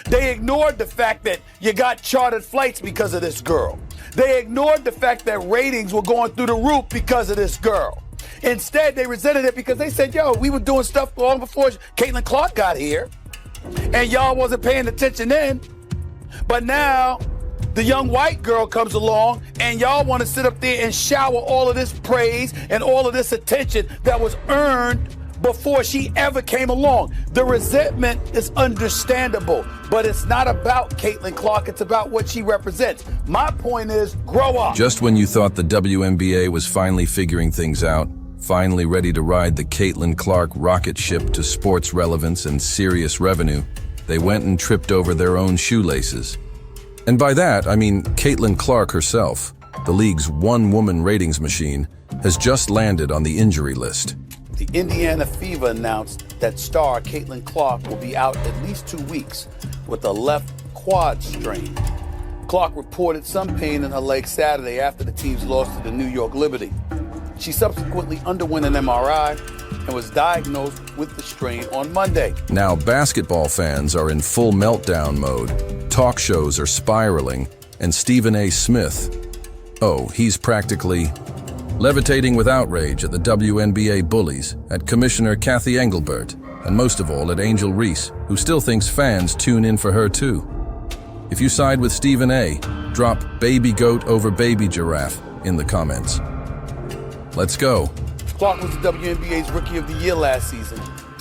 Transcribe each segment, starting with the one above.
They ignored the fact that you got chartered flights because of this girl. They ignored the fact that ratings were going through the roof because of this girl. Instead, they resented it because they said, yo, we were doing stuff long before Caitlin Clark got here, and y'all wasn't paying attention then. But now the young white girl comes along, and y'all want to sit up there and shower all of this praise and all of this attention that was earned before she ever came along. The resentment is understandable, but it's not about Caitlin Clark, it's about what she represents. My point is, grow up. Just when you thought the WNBA was finally figuring things out, finally ready to ride the Caitlin Clark rocket ship to sports relevance and serious revenue, they went and tripped over their own shoelaces. And by that, I mean Caitlin Clark herself, the league's one-woman ratings machine, has just landed on the injury list. The Indiana Fever announced that star Caitlin Clark will be out at least 2 weeks with a left quad strain. Clark reported some pain in her leg Saturday after the team's loss to the New York Liberty. She subsequently underwent an MRI and was diagnosed with the strain on Monday. Now basketball fans are in full meltdown mode. Talk shows are spiraling, and StephenASmith, oh, he's practically levitating with outrage at the WNBA bullies, at Commissioner Kathy Engelbert, and most of all at Angel Reese, who still thinks fans tune in for her too. If you side with Stephen A., drop baby goat over baby giraffe in the comments. Let's go. Clark was the WNBA's Rookie of the Year last season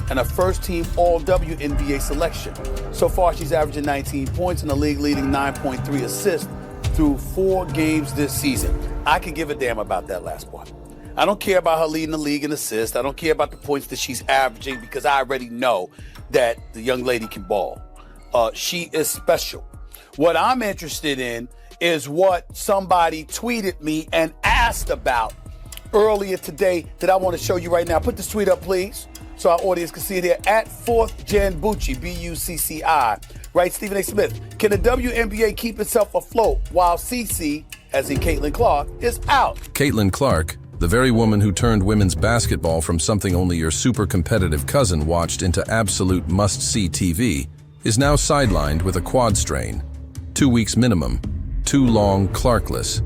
and a first-team All-WNBA selection. So far, she's averaging 19 points and a league-leading 9.3 assists through 4 games this season. I could give a damn about that last one. I don't care about her leading the league in assists. I don't care about the points that she's averaging because I already know that the young lady can ball. She is special. What I'm interested in is what somebody tweeted me and asked about earlier today that I want to show you right now. Put this tweet up, please, so our audience can see it here. At 4th Gen Bucci, B-U-C-C-I, writes Stephen A. Smith, can the WNBA keep itself afloat while CC, as in Caitlin Clark, is out? Caitlin Clark, the very woman who turned women's basketball from something only your super competitive cousin watched into absolute must-see TV, is now sidelined with a quad strain. 2 weeks minimum. Too long Clarkless.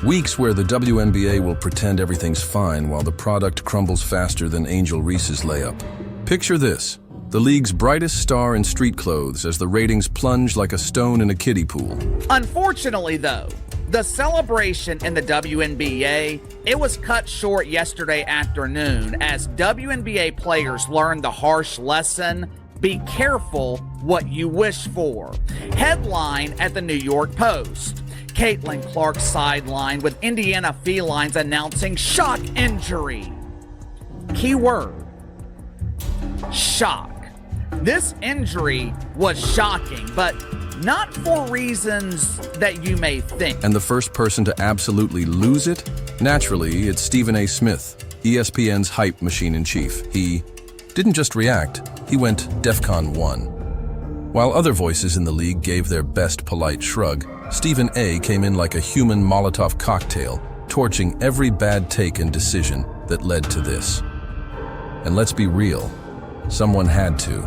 Weeks where the WNBA will pretend everything's fine while the product crumbles faster than Angel Reese's layup. Picture this, the league's brightest star in street clothes as the ratings plunge like a stone in a kiddie pool. Unfortunately, though, the celebration in the WNBA, it was cut short yesterday afternoon as WNBA players learned the harsh lesson, be careful what you wish for. Headline at the New York Post. Caitlin Clark sidelined with Indiana Felines announcing shock injury. Keyword, shock. This injury was shocking, but not for reasons that you may think. And the first person to absolutely lose it? Naturally, it's Stephen A. Smith, ESPN's hype machine-in-chief. He didn't just react, he went DEFCON 1. While other voices in the league gave their best polite shrug, Stephen A. came in like a human Molotov cocktail, torching every bad take and decision that led to this. And let's be real, someone had to.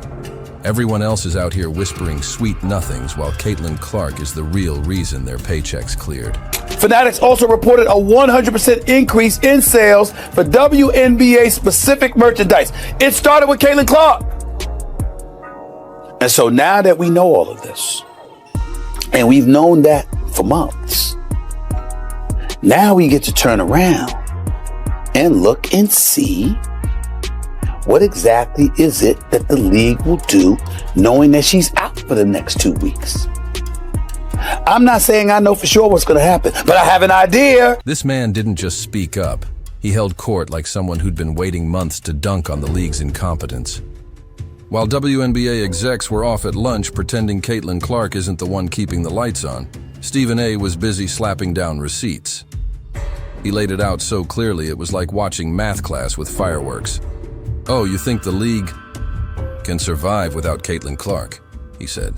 Everyone else is out here whispering sweet nothings while Caitlin Clark is the real reason their paychecks cleared. Fanatics also reported a 100% increase in sales for WNBA-specific merchandise. It started with Caitlin Clark. And so now that we know all of this, and we've known that for months, now we get to turn around and look and see what exactly is it that the league will do knowing that she's out for the next 2 weeks. I'm not saying I know for sure what's going to happen, but I have an idea. This man didn't just speak up. He held court like someone who'd been waiting months to dunk on the league's incompetence. While WNBA execs were off at lunch pretending Caitlin Clark isn't the one keeping the lights on, Stephen A. was busy slapping down receipts. He laid it out so clearly it was like watching math class with fireworks. Oh, you think the league can survive without Caitlin Clark? He said.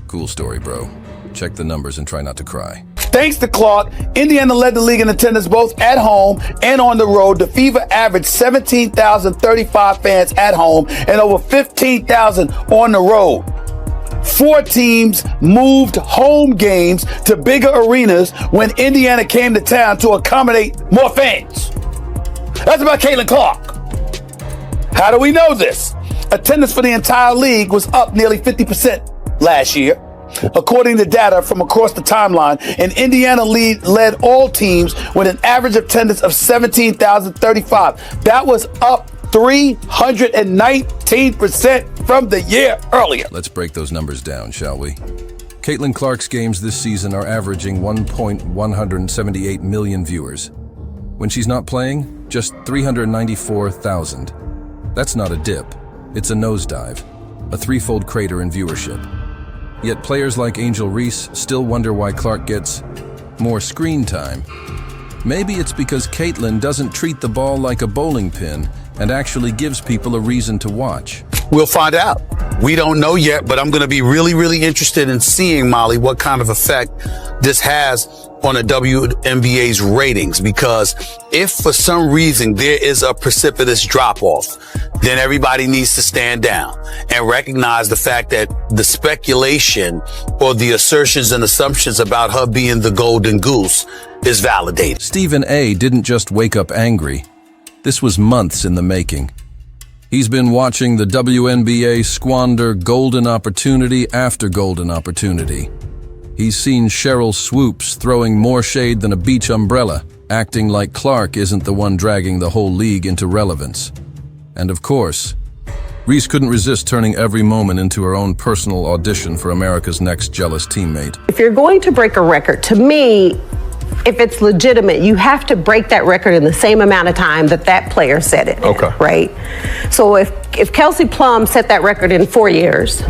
Cool story, bro. Check the numbers and try not to cry. Thanks to Clark, Indiana led the league in attendance both at home and on the road. The Fever averaged 17,035 fans at home and over 15,000 on the road. 4 teams moved home games to bigger arenas when Indiana came to town to accommodate more fans. That's about Caitlin Clark. How do we know this? Attendance for the entire league was up nearly 50% last year, according to data from across the timeline, and Indiana led all teams with an average attendance of 17,035. That was up 319% from the year earlier. Let's break those numbers down, shall we? Caitlin Clark's games this season are averaging 1.178 million viewers. When she's not playing, just 394,000. That's not a dip, it's a nosedive, a threefold crater in viewership. Yet players like Angel Reese still wonder why Clark gets more screen time. Maybe it's because Caitlin doesn't treat the ball like a bowling pin and actually gives people a reason to watch. We'll find out. We don't know yet, but I'm going to be really, really interested in seeing, Molly, what kind of effect this has on the WNBA's ratings, because if for some reason there is a precipitous drop-off, then everybody needs to stand down and recognize the fact that the speculation or the assertions and assumptions about her being the golden goose is validated. Stephen A. didn't just wake up angry. This was months in the making. He's been watching the WNBA squander golden opportunity after golden opportunity. He's seen Cheryl Swoops throwing more shade than a beach umbrella, acting like Clark isn't the one dragging the whole league into relevance. And of course, Reese couldn't resist turning every moment into her own personal audition for America's next jealous teammate. If you're going to break a record, to me, if it's legitimate, you have to break that record in the same amount of time that that player set it. Okay. Right? So if Kelsey Plum set that record in 4 years,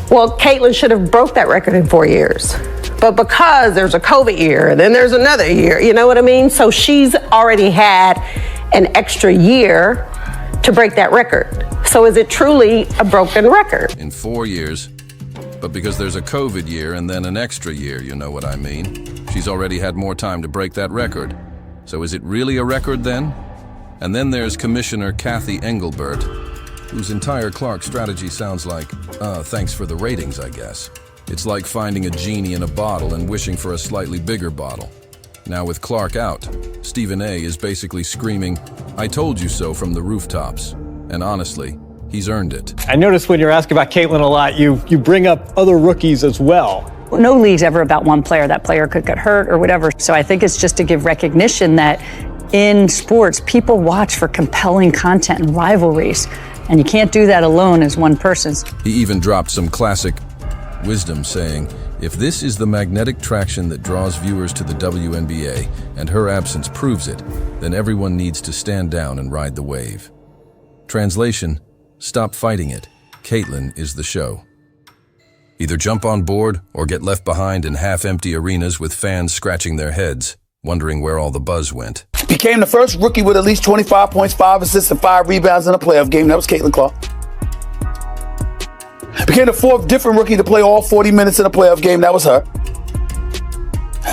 well, Caitlin should have broke that record in 4 years. But because there's a COVID year, and then there's another year, you know what I mean? So she's already had an extra year to break that record. So is it truly a broken record? In 4 years, but because there's a COVID year and then an extra year, you know what I mean? She's already had more time to break that record. So is it really a record then? And then there's Commissioner Kathy Engelbert, whose entire Clark strategy sounds like, thanks for the ratings, I guess. It's like finding a genie in a bottle and wishing for a slightly bigger bottle. Now with Clark out, Stephen A. is basically screaming, "I told you so" from the rooftops. And honestly, he's earned it. I noticed when you're asking about Caitlin a lot, you bring up other rookies as well. No league's ever about one player. That player could get hurt or whatever. So I think it's just to give recognition that in sports, people watch for compelling content and rivalries. And you can't do that alone as one person. He even dropped some classic wisdom saying, if this is the magnetic traction that draws viewers to the WNBA and her absence proves it, then everyone needs to stand down and ride the wave. Translation, stop fighting it. Caitlin is the show. Either jump on board or get left behind in half-empty arenas with fans scratching their heads, wondering where all the buzz went. Became the first rookie with at least 25 points, 5 assists, and 5 rebounds in a playoff game. That was Caitlin Clark. Became the 4th different rookie to play all 40 minutes in a playoff game. That was her.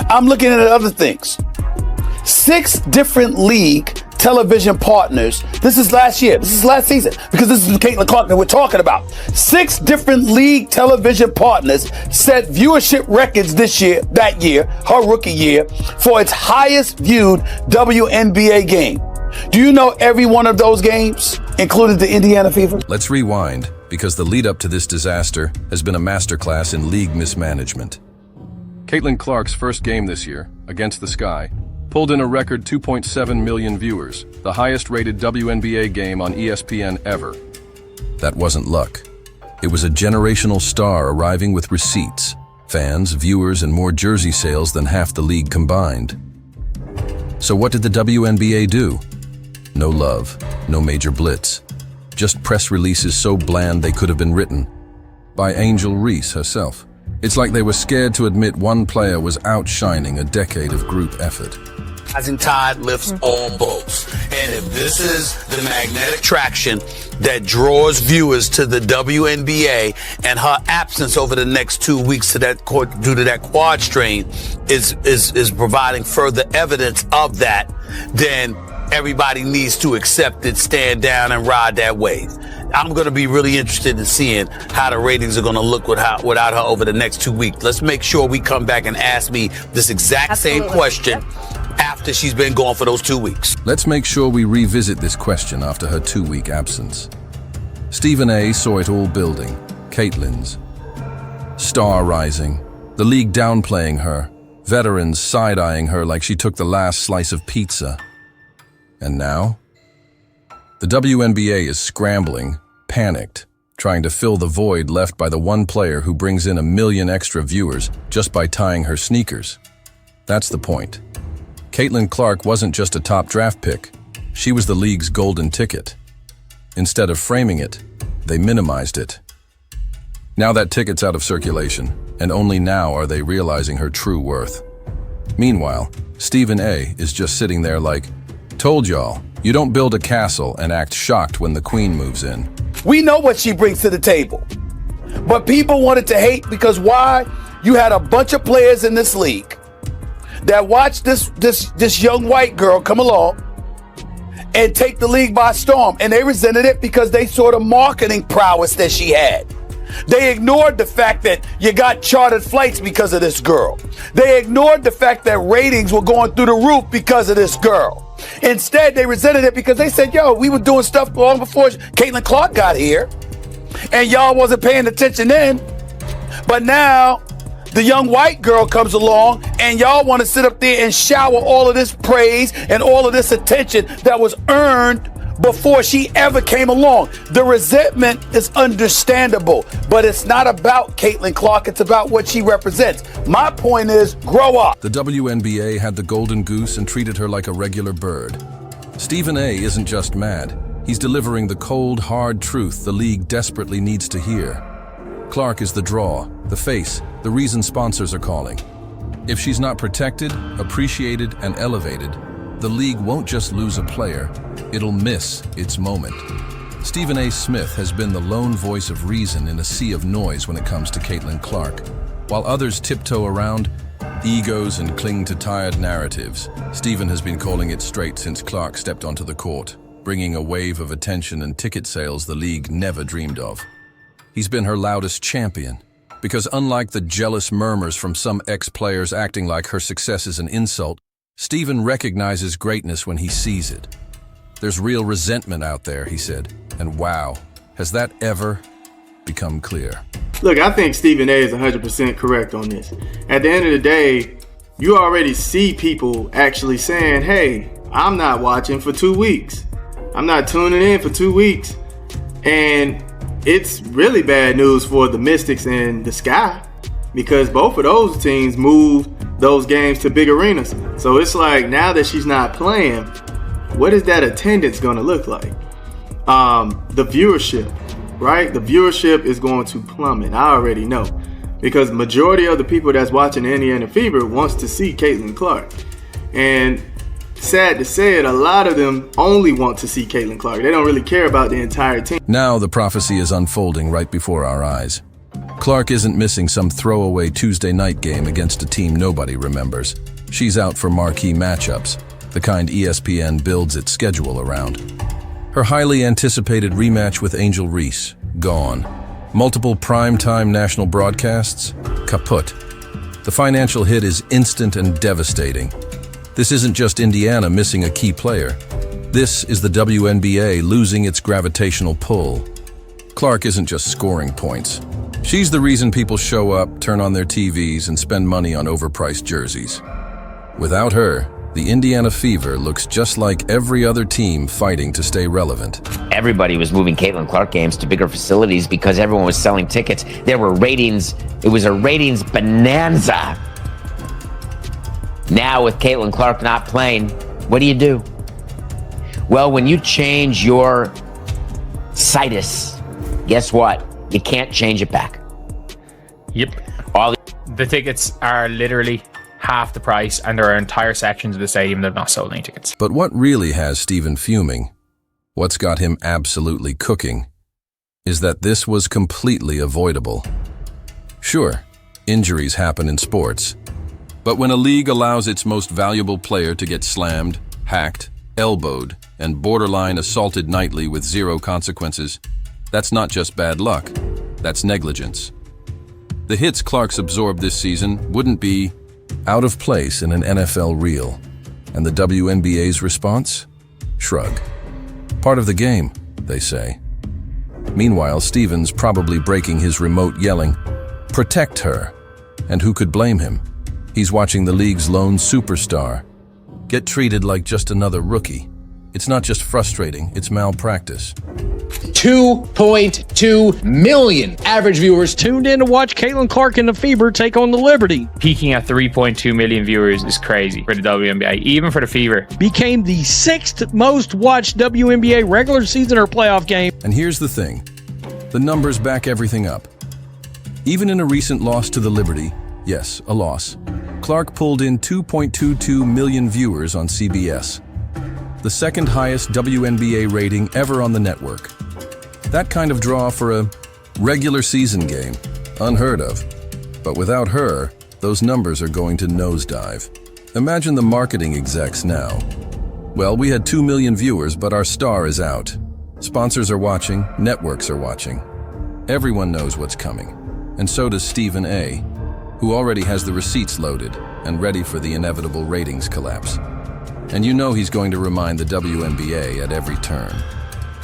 I'm looking at other things. 6 different league television partners. This is last year. This is last season, because this is Caitlin Clark that we're talking about. 6 different league television partners set viewership records that year, her rookie year, for its highest viewed WNBA game. Do you know every one of those games, including the Indiana Fever? Let's rewind, because the lead up to this disaster has been a masterclass in league mismanagement. Caitlin Clark's first game this year, against the Sky, pulled in a record 2.7 million viewers, the highest rated WNBA game on ESPN ever. That wasn't luck. It was a generational star arriving with receipts, fans, viewers, and more jersey sales than half the league combined. So what did the WNBA do? No love, no major blitz. Just press releases so bland they could have been written by Angel Reese herself. It's like they were scared to admit one player was outshining a decade of group effort. Rising tide lifts all boats. And if this is the magnetic traction that draws viewers to the WNBA, and her absence over the next 2 weeks due to that quad strain is providing further evidence of that, then everybody needs to accept it, stand down, and ride that wave. I'm going to be really interested in seeing how the ratings are going to look without her over the next 2 weeks. Let's make sure we come back and ask me this exact same question after she's been gone for those 2 weeks. Let's make sure we revisit this question after her 2-week absence. Stephen A. saw it all building. Caitlyn's star rising, the league downplaying her, veterans side-eyeing her like she took the last slice of pizza. And now? The WNBA is scrambling, panicked, trying to fill the void left by the one player who brings in 1 million extra viewers just by tying her sneakers. That's the point. Caitlin Clark wasn't just a top draft pick. She was the league's golden ticket. Instead of framing it, they minimized it. Now that ticket's out of circulation, and only now are they realizing her true worth. Meanwhile, Stephen A. is just sitting there like, "Told y'all, you don't build a castle and act shocked when the queen moves in." We know what she brings to the table. But people wanted to hate because why? You had a bunch of players in this league that watched this young white girl come along and take the league by storm. And they resented it because they saw the marketing prowess that she had. They ignored the fact that you got chartered flights because of this girl. They ignored the fact that ratings were going through the roof because of this girl. Instead, they resented it because they said, yo, we were doing stuff long before Caitlin Clark got here, and y'all wasn't paying attention then. But now, the young white girl comes along, and y'all want to sit up there and shower all of this praise and all of this attention that was earned before she ever came along. The resentment is understandable, but it's not about Caitlin Clark, it's about what she represents. My point is, grow up. The WNBA had the golden goose and treated her like a regular bird. Stephen A. isn't just mad. He's delivering the cold, hard truth the league desperately needs to hear. Clark is the draw, the face, the reason sponsors are calling. If she's not protected, appreciated, and elevated, the league won't just lose a player, it'll miss its moment. StephenASmith has been the lone voice of reason in a sea of noise when it comes to Caitlin Clark. While others tiptoe around egos and cling to tired narratives, Stephen has been calling it straight since Clark stepped onto the court, bringing a wave of attention and ticket sales the league never dreamed of. He's been her loudest champion, because unlike the jealous murmurs from some ex-players acting like her success is an insult, Stephen recognizes greatness when he sees it. There's real resentment out there, he said, and wow, has that ever become clear? Look, I think Stephen A. is 100% correct on this. At the end of the day, you already see people actually saying, hey, I'm not watching for 2 weeks. I'm not tuning in for 2 weeks. And it's really bad news for the Mystics and the Sky, because both of those teams moved those games to big arenas. So it's like, now that she's not playing, what is that attendance going to look like? The viewership, right? The viewership is going to plummet. I already know, because majority of the people that's watching the Indiana Fever wants to see Caitlin Clark. And sad to say it, a lot of them only want to see Caitlin Clark. They don't really care about the entire team. Now the prophecy is unfolding right before our eyes. Clark isn't missing some throwaway Tuesday night game against a team nobody remembers. She's out for marquee matchups, the kind ESPN builds its schedule around. Her highly anticipated rematch with Angel Reese, gone. Multiple primetime national broadcasts, kaput. The financial hit is instant and devastating. This isn't just Indiana missing a key player. This is the WNBA losing its gravitational pull. Clark isn't just scoring points. She's the reason people show up, turn on their TVs, and spend money on overpriced jerseys. Without her, the Indiana Fever looks just like every other team fighting to stay relevant. Everybody was moving Caitlin Clark games to bigger facilities because everyone was selling tickets. There were ratings. It was a ratings bonanza. Now with Caitlin Clark not playing, what do? Well, when you change your situs, guess what? You can't change it back. Yep. The tickets are literally half the price, and there are entire sections of the stadium that have not sold any tickets. But what really has Stephen fuming, what's got him absolutely cooking, is that this was completely avoidable. Sure, injuries happen in sports, but when a league allows its most valuable player to get slammed, hacked, elbowed, and borderline assaulted nightly with zero consequences, That's not just bad luck, that's negligence. The hits Clark's absorbed this season wouldn't be out of place in an NFL reel. And the WNBA's response? Shrug. Part of the game, they say. Meanwhile, Stephen's probably breaking his remote yelling, "Protect her." And who could blame him? He's watching the league's lone superstar get treated like just another rookie. It's not just frustrating, it's malpractice. 2.2 million average viewers tuned in to watch Caitlin Clark and the Fever take on the Liberty. Peaking at 3.2 million viewers is crazy for the WNBA, even for the Fever. Became the 6th most watched WNBA regular season or playoff game. And here's the thing. The numbers back everything up. Even in a recent loss to the Liberty, yes, a loss, Clark pulled in 2.22 million viewers on CBS. The second highest WNBA rating ever on the network. That kind of draw for a regular season game, unheard of. But without her, those numbers are going to nosedive. Imagine the marketing execs now. Well, we had 2 million viewers, but our star is out. Sponsors are watching, networks are watching. Everyone knows what's coming. And so does Stephen A., who already has the receipts loaded and ready for the inevitable ratings collapse. And you know he's going to remind the WNBA at every turn.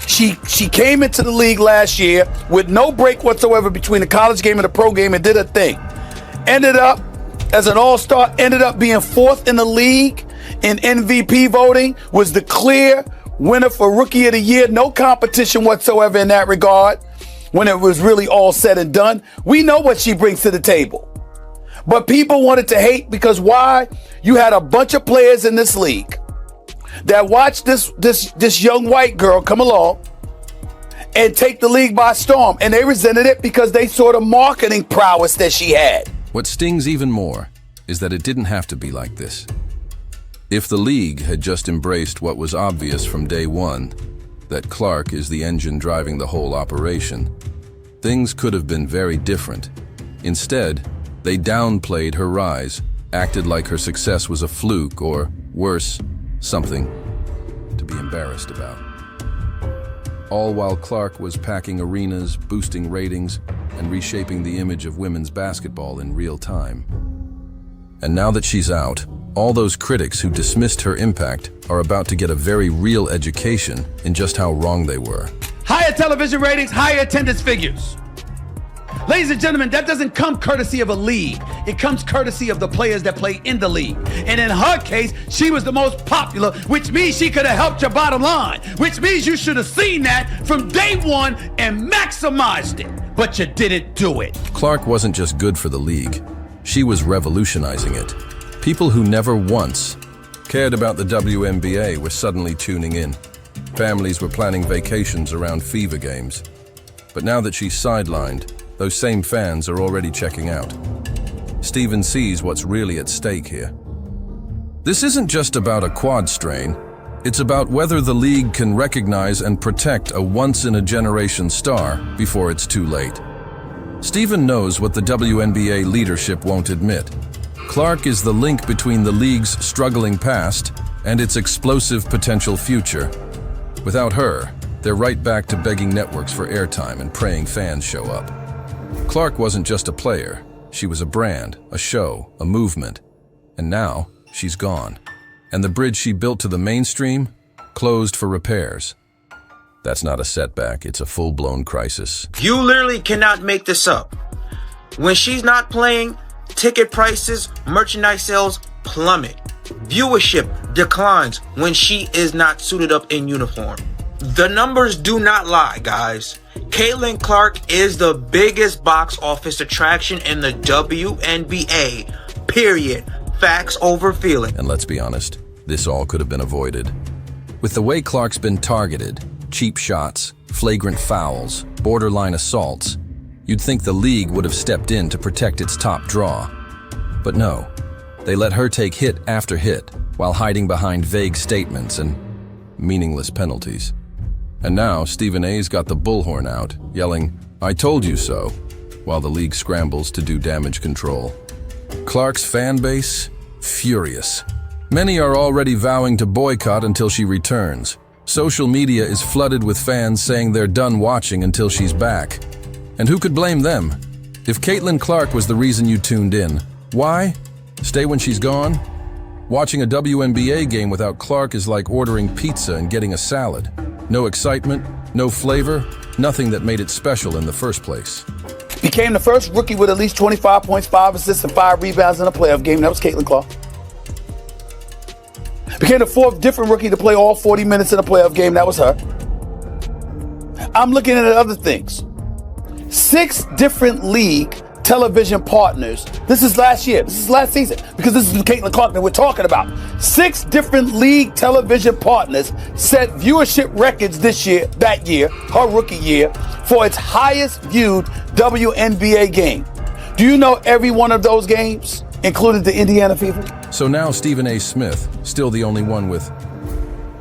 She came into the league last year with no break whatsoever between the college game and the pro game and did her thing. Ended up as an all-star, ended up being 4th in the league in MVP voting, was the clear winner for Rookie of the Year. No competition whatsoever in that regard when it was really all said and done. We know what she brings to the table. But people wanted to hate because why? You had a bunch of players in this league that watched this young white girl come along and take the league by storm. And they resented it because they saw the marketing prowess that she had. What stings even more is that it didn't have to be like this. If the league had just embraced what was obvious from day one, that Clark is the engine driving the whole operation, things could have been very different. Instead, they downplayed her rise, acted like her success was a fluke or, worse, something to be embarrassed about. All while Clark was packing arenas, boosting ratings, and reshaping the image of women's basketball in real time. And now that she's out, all those critics who dismissed her impact are about to get a very real education in just how wrong they were. Higher television ratings, higher attendance figures. Ladies and gentlemen, that doesn't come courtesy of a league. It comes courtesy of the players that play in the league. And in her case, she was the most popular, which means she could have helped your bottom line, which means you should have seen that from day one and maximized it. But you didn't do it. Clark wasn't just good for the league. She was revolutionizing it. People who never once cared about the WNBA were suddenly tuning in. Families were planning vacations around Fever games. But now that she's sidelined, those same fans are already checking out. Stephen sees what's really at stake here. This isn't just about a quad strain. It's about whether the league can recognize and protect a once-in-a-generation star before it's too late. Stephen knows what the WNBA leadership won't admit. Clark is the link between the league's struggling past and its explosive potential future. Without her, they're right back to begging networks for airtime and praying fans show up. Clark wasn't just a player. She was a brand, a show, a movement. And now, she's gone. And the bridge she built to the mainstream, closed for repairs. That's not a setback, it's a full-blown crisis. You literally cannot make this up. When she's not playing, ticket prices, merchandise sales plummet. Viewership declines when she is not suited up in uniform. The numbers do not lie, guys. Caitlin Clark is the biggest box office attraction in the WNBA, period. Facts over feeling. And let's be honest, this all could have been avoided. With the way Clark's been targeted, cheap shots, flagrant fouls, borderline assaults, you'd think the league would have stepped in to protect its top draw. But no, they let her take hit after hit while hiding behind vague statements and meaningless penalties. And now Stephen A's got the bullhorn out, yelling, "I told you so," while the league scrambles to do damage control. Clark's fan base? Furious. Many are already vowing to boycott until she returns. Social media is flooded with fans saying they're done watching until she's back. And who could blame them? If Caitlin Clark was the reason you tuned in, why? Stay when she's gone? Watching a WNBA game without Clark is like ordering pizza and getting a salad. No excitement, no flavor, nothing that made it special in the first place. Became the first rookie with at least 25 points, 5 assists, and 5 rebounds in a playoff game. That was Caitlin Clark. Became the 4th different rookie to play all 40 minutes in a playoff game. That was her. I'm looking at other things. 6 different league television partners. This is last year. This is last season. Because this is Caitlin Clark that we're talking about. 6 different league television partners set viewership records that year, her rookie year, for its highest viewed WNBA game. Do you know every one of those games included the Indiana Fever? So now StephenASmith, still the only one with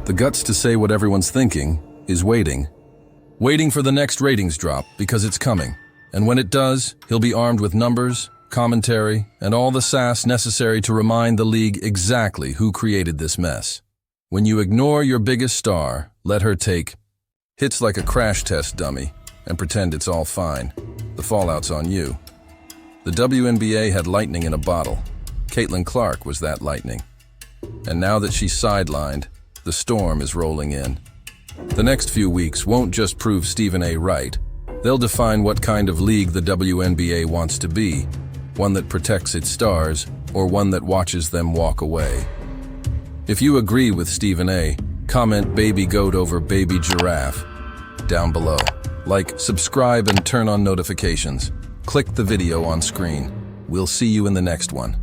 the guts to say what everyone's thinking, is waiting. Waiting for the next ratings drop, because it's coming. And when it does, he'll be armed with numbers, commentary, and all the sass necessary to remind the league exactly who created this mess. When you ignore your biggest star, let her take hits like a crash test dummy and pretend it's all fine. The fallout's on you. The WNBA had lightning in a bottle. Caitlin Clark was that lightning. And now that she's sidelined, the storm is rolling in. The next few weeks won't just prove Stephen A. right. They'll define what kind of league the WNBA wants to be, one that protects its stars or one that watches them walk away. If you agree with Stephen A., comment baby goat over baby giraffe down below. Like, subscribe, and turn on notifications. Click the video on screen. We'll see you in the next one.